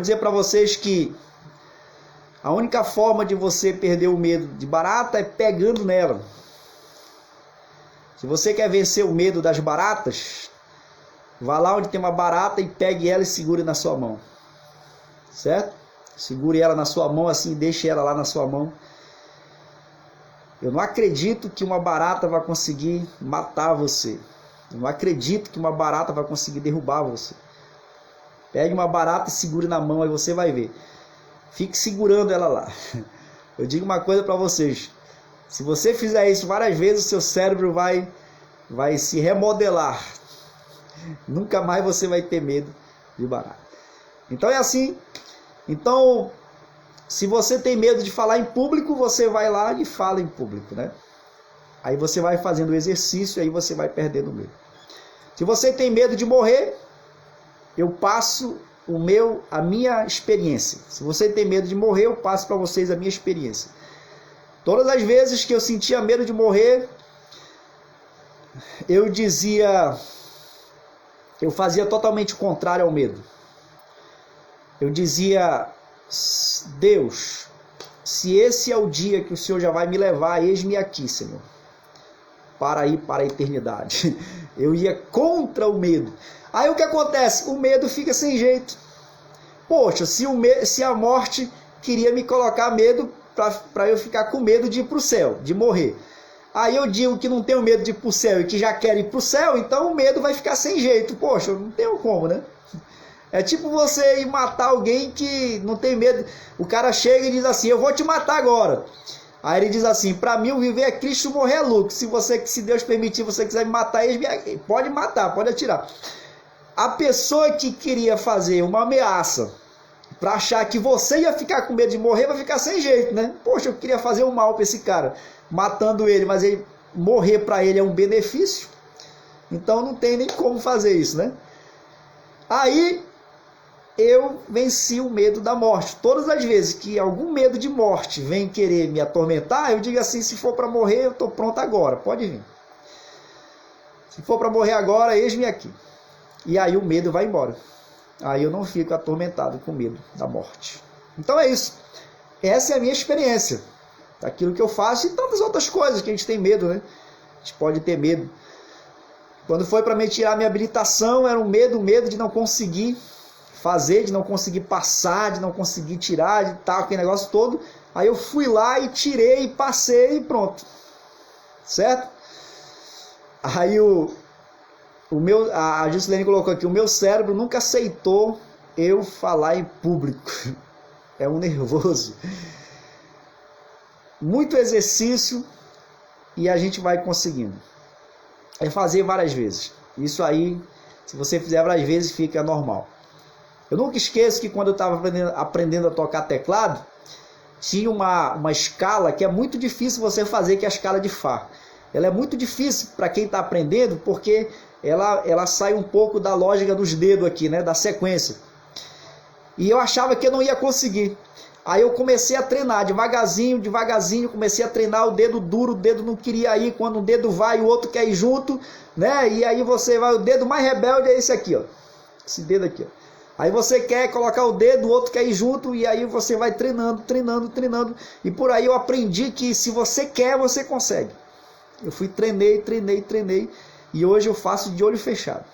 dizer para vocês que a única forma de você perder o medo de barata é pegando nela. Se você quer vencer o medo das baratas, vá lá onde tem uma barata e pegue ela e segure na sua mão. Certo? Segure ela na sua mão assim, deixe ela lá na sua mão. Eu não acredito que uma barata vai conseguir matar você. Eu não acredito que uma barata vai conseguir derrubar você. Pegue uma barata e segure na mão, aí você vai ver. Fique segurando ela lá. Eu digo uma coisa para vocês. Se você fizer isso várias vezes, o seu cérebro vai se remodelar. Nunca mais você vai ter medo de barata. Então é assim. Então, se você tem medo de falar em público, você vai lá e fala em público, né? Aí você vai fazendo o exercício, aí você vai perdendo o medo. Se você tem medo de morrer, eu passo a minha experiência. Se você tem medo de morrer, eu passo para vocês a minha experiência. Todas as vezes que eu sentia medo de morrer, eu fazia totalmente o contrário ao medo. Eu dizia: Deus, se esse é o dia que o Senhor já vai me levar, eis-me aqui, Senhor, para ir para a eternidade. Eu ia contra o medo. Aí o que acontece? O medo fica sem jeito. Poxa, se a morte queria me colocar medo para eu ficar com medo de ir para o céu, de morrer. Aí eu digo que não tenho medo de ir para o céu e que já quero ir para o céu, então o medo vai ficar sem jeito. Poxa, não tenho como, né? É tipo você ir matar alguém que não tem medo. O cara chega e diz assim: eu vou te matar agora. Aí ele diz assim: para mim o viver é Cristo, morrer é lucro. Se Deus permitir, você quiser me matar, pode matar, pode atirar. A pessoa que queria fazer uma ameaça para achar que você ia ficar com medo de morrer, vai ficar sem jeito, né? Poxa, eu queria fazer um mal para esse cara, matando ele, mas ele morrer para ele é um benefício. Então não tem nem como fazer isso, né? Aí eu venci o medo da morte. Todas as vezes que algum medo de morte vem querer me atormentar, eu digo assim: se for para morrer, eu estou pronto agora, pode vir. Se for para morrer agora, eis-me aqui. E aí o medo vai embora. Aí eu não fico atormentado com medo da morte. Então é isso. Essa é a minha experiência. Daquilo que eu faço e tantas outras coisas que a gente tem medo, né? A gente pode ter medo. Quando foi para me tirar minha habilitação, era um medo de não conseguir fazer, de não conseguir passar, de não conseguir tirar, de tal, aquele negócio todo. Aí eu fui lá e tirei, passei e pronto. Certo? Aí a Gislene colocou aqui: o meu cérebro nunca aceitou eu falar em público. É um nervoso. Muito exercício e a gente vai conseguindo. É fazer várias vezes. Isso aí, se você fizer várias vezes, fica normal. Eu nunca esqueço que quando eu estava aprendendo a tocar teclado, tinha uma escala que é muito difícil você fazer, que é a escala de Fá. Ela é muito difícil para quem está aprendendo, porque ela sai um pouco da lógica dos dedos aqui, né, da sequência. E eu achava que eu não ia conseguir. Aí eu comecei a treinar, devagarzinho, comecei a treinar o dedo duro, o dedo não queria ir, quando um dedo vai, o outro quer ir junto, né? E aí você vai, o dedo mais rebelde é esse aqui, ó. Esse dedo aqui, ó. Aí você quer colocar o dedo, o outro quer ir junto, e aí você vai treinando. E por aí eu aprendi que se você quer, você consegue. Eu fui, treinei, e hoje eu faço de olho fechado.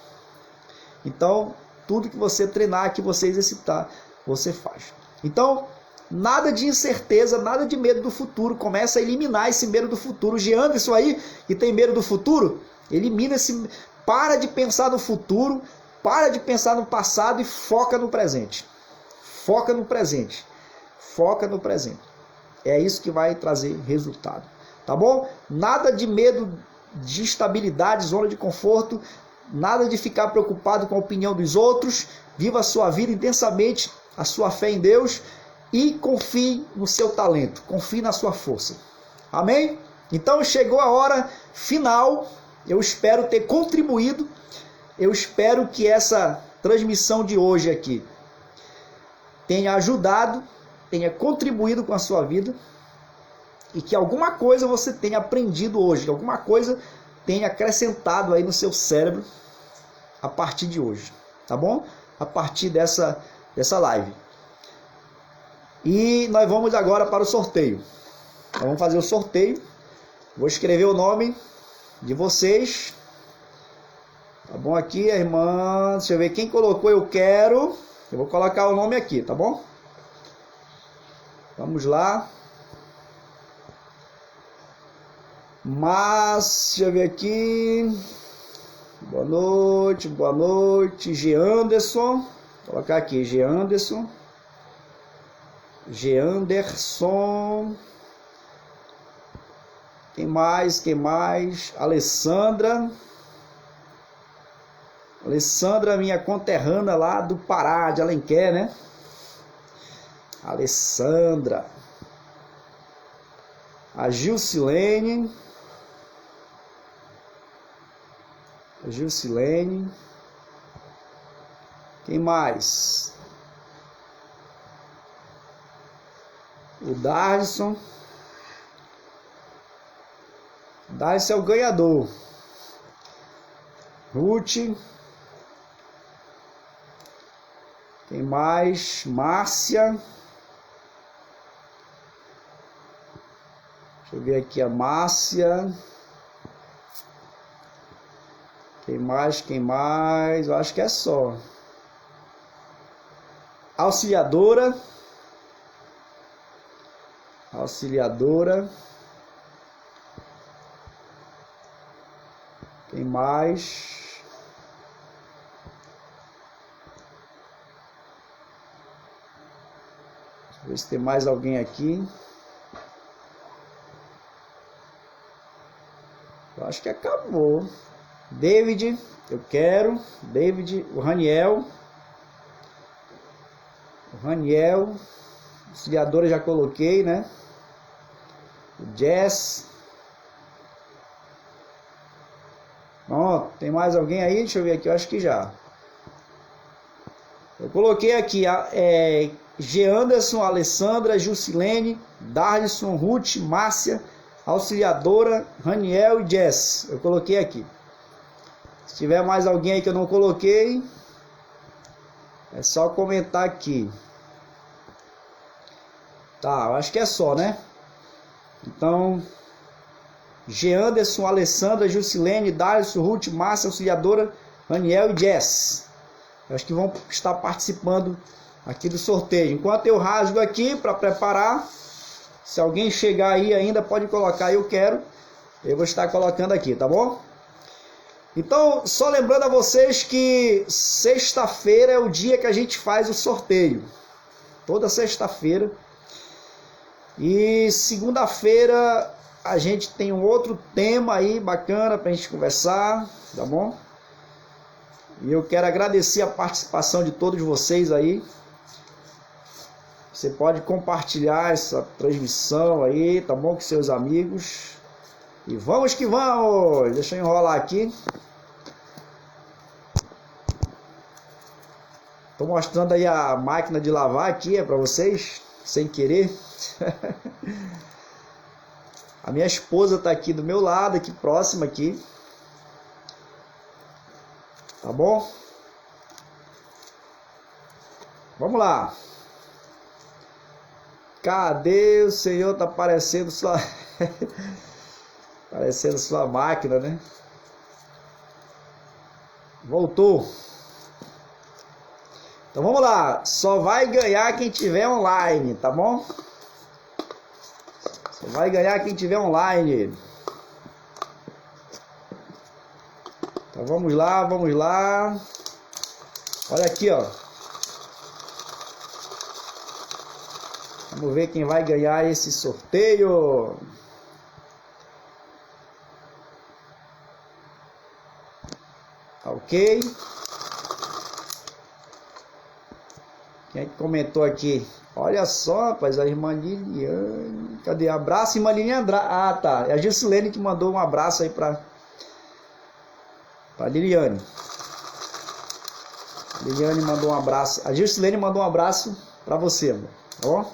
Então, tudo que você treinar, que você exercitar, você faz. Então, nada de incerteza, nada de medo do futuro. Começa a eliminar esse medo do futuro. O Geanderson aí, que tem medo do futuro, elimina esse... Para de pensar no futuro, para de pensar no passado e foca no presente. Foca no presente. É isso que vai trazer resultado. tá bom? Nada de medo de instabilidade, zona de conforto, nada de ficar preocupado com a opinião dos outros. Viva a sua vida intensamente, a sua fé em Deus e confie no seu talento, confie na sua força. Amém? Então chegou a hora final. Eu espero ter contribuído. Eu espero que essa transmissão de hoje aqui tenha ajudado, tenha contribuído com a sua vida e que alguma coisa você tenha aprendido hoje, que alguma coisa tenha acrescentado aí no seu cérebro a partir de hoje, tá bom? A partir dessa live. E nós vamos agora para o sorteio. Nós vamos fazer o sorteio. Vou escrever o nome de vocês. Tá bom aqui, a irmã? Deixa eu ver quem colocou eu quero. Eu vou colocar o nome aqui, tá bom? Vamos lá. Mas, deixa eu ver aqui. Boa noite. Geanderson. Vou colocar aqui, Geanderson. Quem mais? Alessandra, minha conterrânea lá do Pará, de Alenquer, né? Alessandra. A Gilcilene. Quem mais? O Darson. Darson é o ganhador. Ruth. Quem mais? Márcia. Deixa eu ver aqui a Márcia. Quem mais? Eu acho que é só. Auxiliadora. Quem mais? Deixa eu ver se tem mais alguém aqui. Eu acho que acabou. David, eu quero. David, o Raniel. Auxiliadora já coloquei, né? O Jess. Pronto, tem mais alguém aí? Deixa eu ver aqui, eu acho que já. Eu coloquei aqui Geanderson, Alessandra, Jusilene, Darlison, Ruth, Márcia, Auxiliadora, Raniel e Jess. Eu coloquei aqui. Se tiver mais alguém aí que eu não coloquei, é só comentar aqui. Tá, eu acho que é só, né? Então, Geanderson, Alessandra, Jusilene, Darlison, Ruth, Márcia, Auxiliadora, Raniel e Jess. Eu acho que vão estar participando aqui do sorteio. Enquanto eu rasgo aqui para preparar, se alguém chegar aí ainda pode colocar eu quero. Eu vou estar colocando aqui, tá bom? Então, só lembrando a vocês que sexta-feira é o dia que a gente faz o sorteio. Toda sexta-feira. E segunda-feira a gente tem um outro tema aí bacana pra gente conversar, tá bom? E eu quero agradecer a participação de todos vocês aí. Você pode compartilhar essa transmissão aí, tá bom? Com seus amigos. E vamos que vamos! Deixa eu enrolar aqui. Tô mostrando aí a máquina de lavar aqui, pra vocês, sem querer. A minha esposa tá aqui do meu lado, aqui próxima aqui. Tá bom? Vamos lá. Cadê o Senhor? Tá parecendo sua parecendo sua máquina, né? Voltou. Então vamos lá. Só vai ganhar quem tiver online, tá bom? Só vai ganhar quem tiver online. Então vamos lá, vamos lá. Olha aqui, ó. Vamos ver quem vai ganhar esse sorteio. Ok. Quem é que comentou aqui? Olha só, rapaz, a irmã Liliane. Cadê? Abraço, irmã Liliane Andrade. Ah, tá. É a Gilcilene que mandou um abraço aí pra Liliane. Liliane mandou um abraço. A Gilcilene mandou um abraço pra você, amor. Tá bom?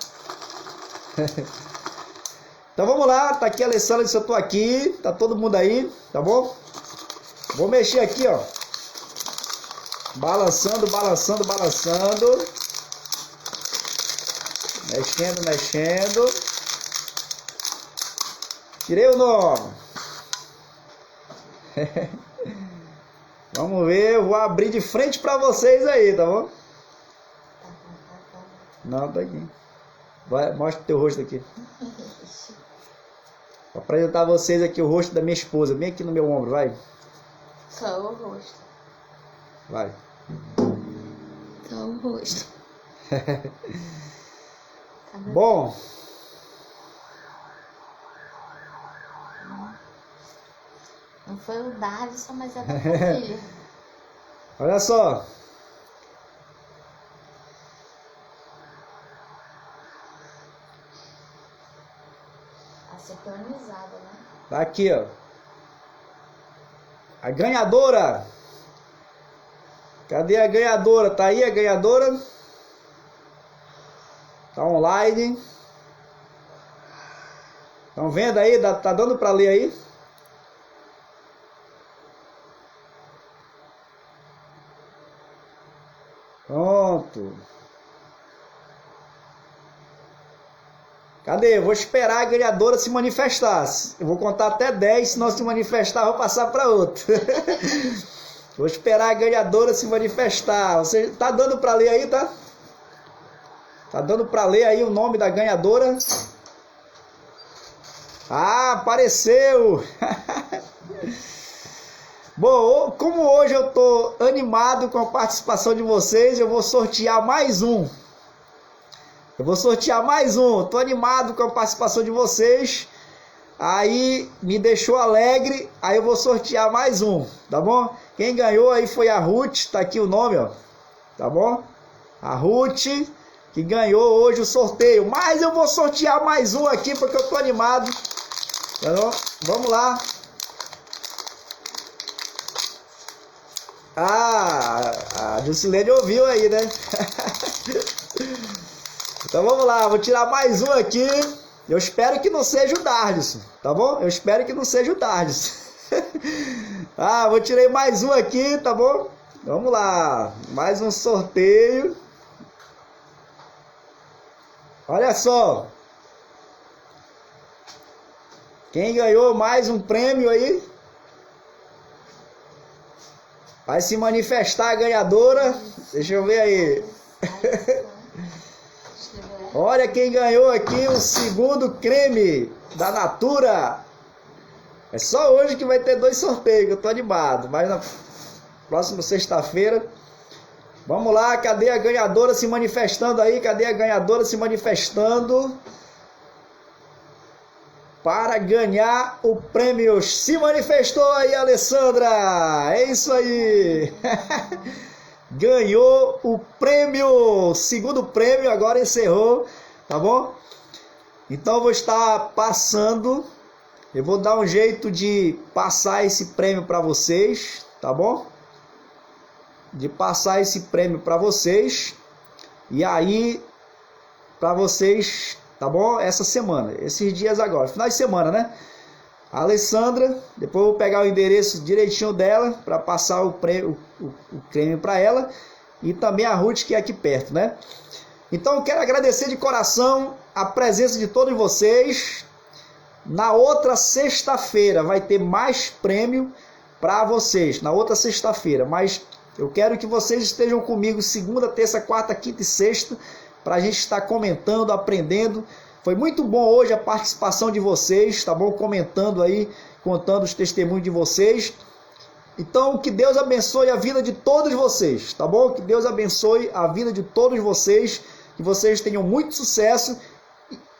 Então vamos lá. Tá aqui a Alessandra disse: eu tô aqui. Tá todo mundo aí, tá bom? Vou mexer aqui, ó. Balançando, balançando, balançando. Mexendo, mexendo. Tirei o nome. Vamos ver, eu vou abrir de frente pra vocês aí, tá bom? Não, tá aqui. Vai, mostra o teu rosto aqui. Vou apresentar a vocês aqui o rosto da minha esposa. Vem aqui no meu ombro, vai. Só o rosto. Vai. Só o rosto. Bom. Não foi o Davison, mas é da família. Olha só. Tá sincronizada, né? Tá aqui, ó. A ganhadora. Cadê a ganhadora? Tá aí a ganhadora? Tá online. Estão vendo aí? Tá dando pra ler aí? Pronto. Cadê? Eu vou esperar a ganhadora se manifestar. Eu vou contar até 10. Se não se manifestar, eu vou passar para outro. Vou esperar a ganhadora se manifestar. Você tá dando para ler aí, tá? Tá dando para ler aí o nome da ganhadora? Ah, apareceu! Bom, como hoje eu tô animado com a participação de vocês, eu vou sortear mais um. Tô animado com a participação de vocês. Aí me deixou alegre. Aí eu vou sortear mais um, tá bom? Quem ganhou aí foi a Ruth. Tá aqui o nome, ó. Tá bom? A Ruth que ganhou hoje o sorteio. Mas eu vou sortear mais um aqui porque eu tô animado. Tá bom? Vamos lá. Ah, a Jusilene ouviu aí, né? Então vamos lá, vou tirar mais um aqui. Eu espero que não seja o Darlis, tá bom? Eu espero que não seja o Darlis. Vou tirar mais um aqui, tá bom? Vamos lá, mais um sorteio. Olha só. Quem ganhou mais um prêmio aí? Vai se manifestar a ganhadora. Deixa eu ver aí. Olha quem ganhou aqui o segundo creme da Natura. É só hoje que vai ter 2 sorteios, eu tô animado. Mas na próxima sexta-feira. Vamos lá, cadê a ganhadora se manifestando aí? Cadê a ganhadora se manifestando? Para ganhar o prêmio. Se manifestou aí, Alessandra. É isso aí. Ganhou o prêmio, segundo prêmio, agora encerrou, tá bom? Então eu vou estar passando, eu vou dar um jeito de passar esse prêmio para vocês, tá bom? De passar esse prêmio para vocês, e aí, para vocês, tá bom? Essa semana, esses dias agora, final de semana, né? A Alessandra, depois eu vou pegar o endereço direitinho dela para passar o prêmio para ela, e também a Ruth, que é aqui perto, né? Então eu quero agradecer de coração a presença de todos vocês. Na outra sexta-feira vai ter mais prêmio para vocês, na outra sexta-feira, mas eu quero que vocês estejam comigo segunda, terça, quarta, quinta e sexta, para a gente estar comentando, aprendendo. Foi muito bom hoje a participação de vocês, tá bom? Comentando aí, contando os testemunhos de vocês. Então, que Deus abençoe a vida de todos vocês, tá bom? Que Deus abençoe a vida de todos vocês, que vocês tenham muito sucesso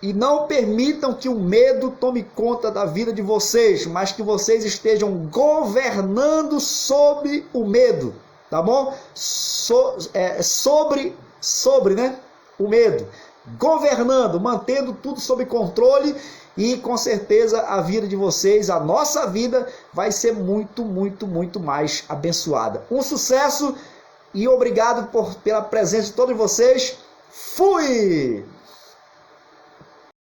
E não permitam que o medo tome conta da vida de vocês, mas que vocês estejam governando sobre o medo, tá bom? Sobre, né? O medo. Governando, mantendo tudo sob controle, e com certeza a vida de vocês, a nossa vida, vai ser muito, muito, muito mais abençoada. Um sucesso e obrigado pela presença de todos vocês. Fui!